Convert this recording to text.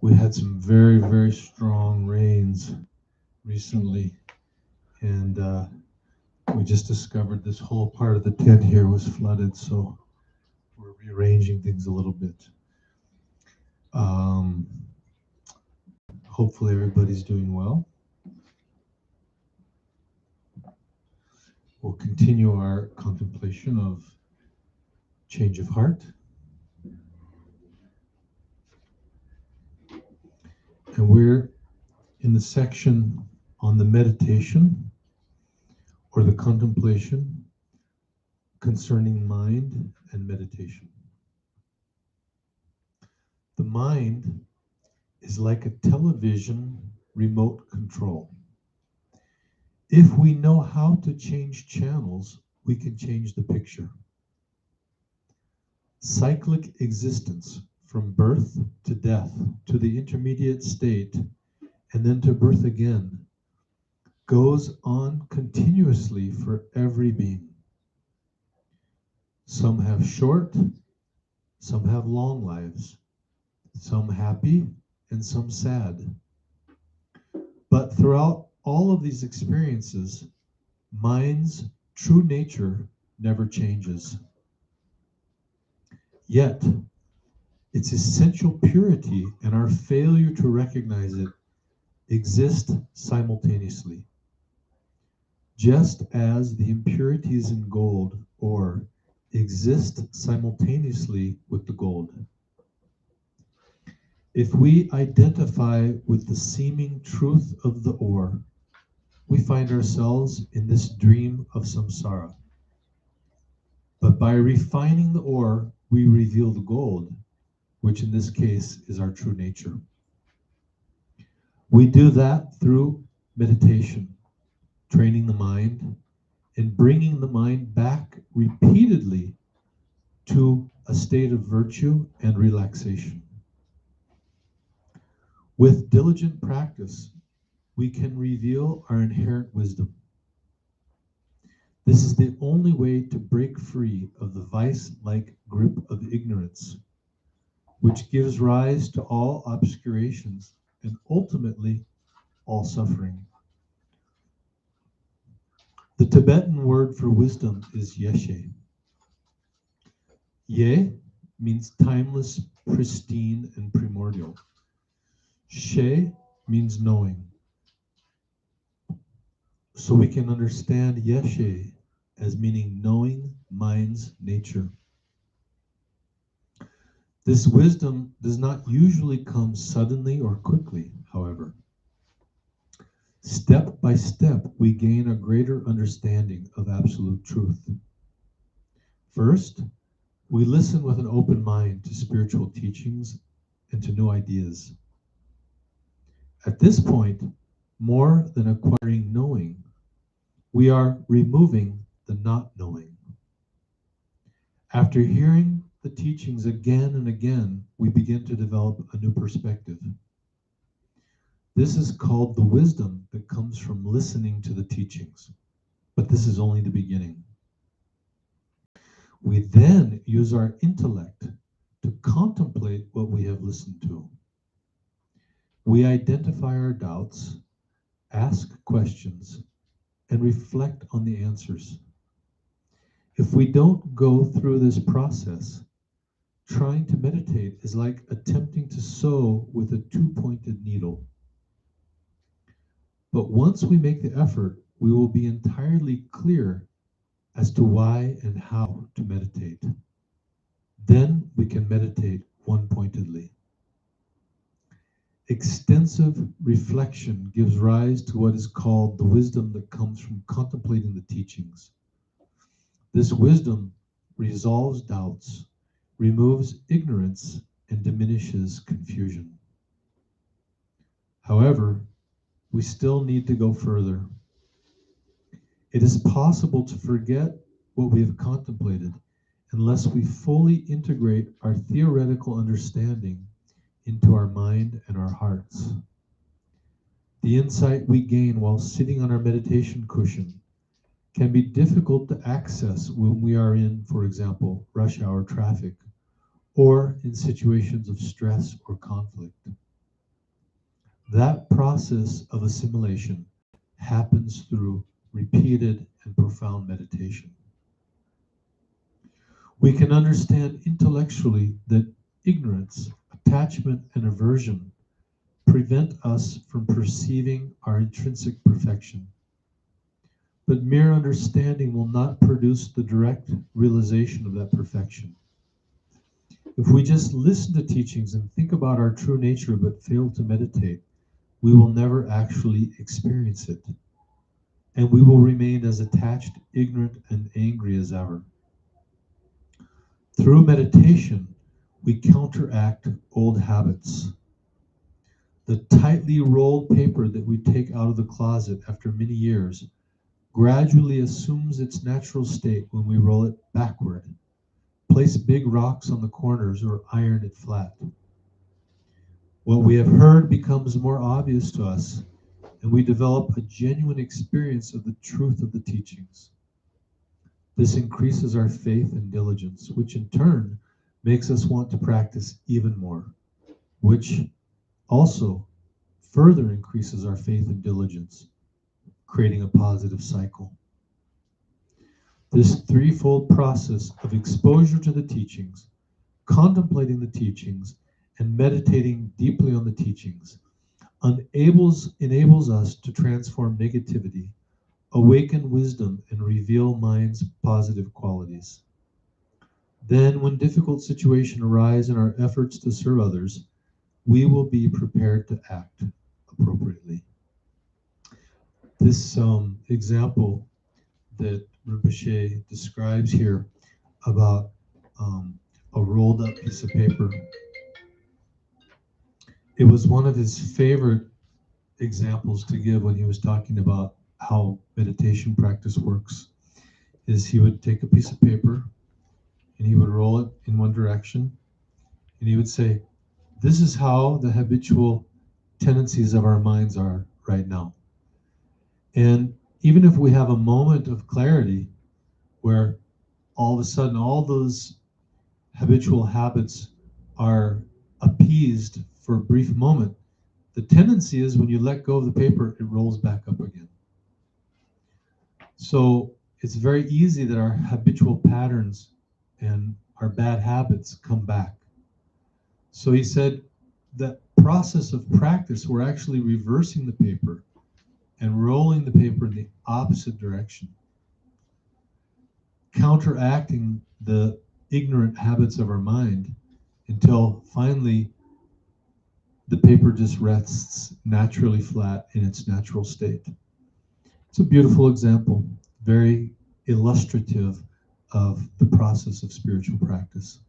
We had some very, very strong rains recently, and we just discovered this whole part of the tent here was flooded, so we're rearranging things a little bit. Hopefully everybody's doing well. We'll continue our contemplation of change of heart. And we're in the section on the meditation or the contemplation concerning mind and meditation. The mind is like a television remote control. If we know how to change channels, we can change the picture. Cyclic existence, from birth to death, to the intermediate state, and then to birth again, goes on continuously for every being. Some have short, some have long lives, some happy, and some sad. But throughout all of these experiences, mind's true nature never changes. Yet, its essential purity and our failure to recognize it exist simultaneously. Just as the impurities in gold ore exist simultaneously with the gold. If we identify with the seeming truth of the ore, we find ourselves in this dream of samsara. But by refining the ore, we reveal the gold, which in this case is our true nature. We do that through meditation, training the mind, and bringing the mind back repeatedly to a state of virtue and relaxation. With diligent practice, we can reveal our inherent wisdom. This is the only way to break free of the vice-like grip of ignorance, which gives rise to all obscurations and ultimately all suffering. The Tibetan word for wisdom is yeshe. Ye means timeless, pristine, and primordial. She means knowing. So we can understand yeshe as meaning knowing mind's nature. This wisdom does not usually come suddenly or quickly, however. Step by step, we gain a greater understanding of absolute truth. First, we listen with an open mind to spiritual teachings and to new ideas. At this point, more than acquiring knowing, we are removing the not knowing. After hearing the teachings again and again, we begin to develop a new perspective. This is called the wisdom that comes from listening to the teachings, but this is only the beginning. We then use our intellect to contemplate what we have listened to. We identify our doubts, ask questions, and reflect on the answers. If we don't go through this process, trying to meditate is like attempting to sew with a two-pointed needle. But once we make the effort, we will be entirely clear as to why and how to meditate. Then we can meditate one-pointedly. Extensive reflection gives rise to what is called the wisdom that comes from contemplating the teachings. This wisdom resolves doubts, removes ignorance, and diminishes confusion. However, we still need to go further. It is possible to forget what we have contemplated unless we fully integrate our theoretical understanding into our mind and our hearts. The insight we gain while sitting on our meditation cushion can be difficult to access when we are in, for example, rush hour traffic, or in situations of stress or conflict. That process of assimilation happens through repeated and profound meditation. We can understand intellectually that ignorance, attachment, and aversion prevent us from perceiving our intrinsic perfection. But mere understanding will not produce the direct realization of that perfection. If we just listen to teachings and think about our true nature but fail to meditate, we will never actually experience it. And we will remain as attached, ignorant, and angry as ever. Through meditation, we counteract old habits. The tightly rolled paper that we take out of the closet after many years gradually assumes its natural state when we roll it backward, place big rocks on the corners, or iron it flat. What we have heard becomes more obvious to us, and we develop a genuine experience of the truth of the teachings. This increases our faith and diligence, which in turn makes us want to practice even more, which also further increases our faith and diligence, creating a positive cycle. This threefold process of exposure to the teachings, contemplating the teachings, and meditating deeply on the teachings enables us to transform negativity, awaken wisdom, and reveal mind's positive qualities. Then, when difficult situations arise in our efforts to serve others, we will be prepared to act appropriately. This example that Rinpoche describes here about a rolled up piece of paper, it was one of his favorite examples to give when he was talking about how meditation practice works. Is he would take a piece of paper and he would roll it in one direction and he would say, this is how the habitual tendencies of our minds are right now. And even if we have a moment of clarity where all of a sudden all those habitual habits are appeased for a brief moment, the tendency is when you let go of the paper, it rolls back up again. So it's very easy that our habitual patterns and our bad habits come back. So he said that process of practice, we're actually reversing the paper and rolling the paper in the opposite direction, counteracting the ignorant habits of our mind until finally the paper just rests naturally flat in its natural state. It's a beautiful example, very illustrative of the process of spiritual practice.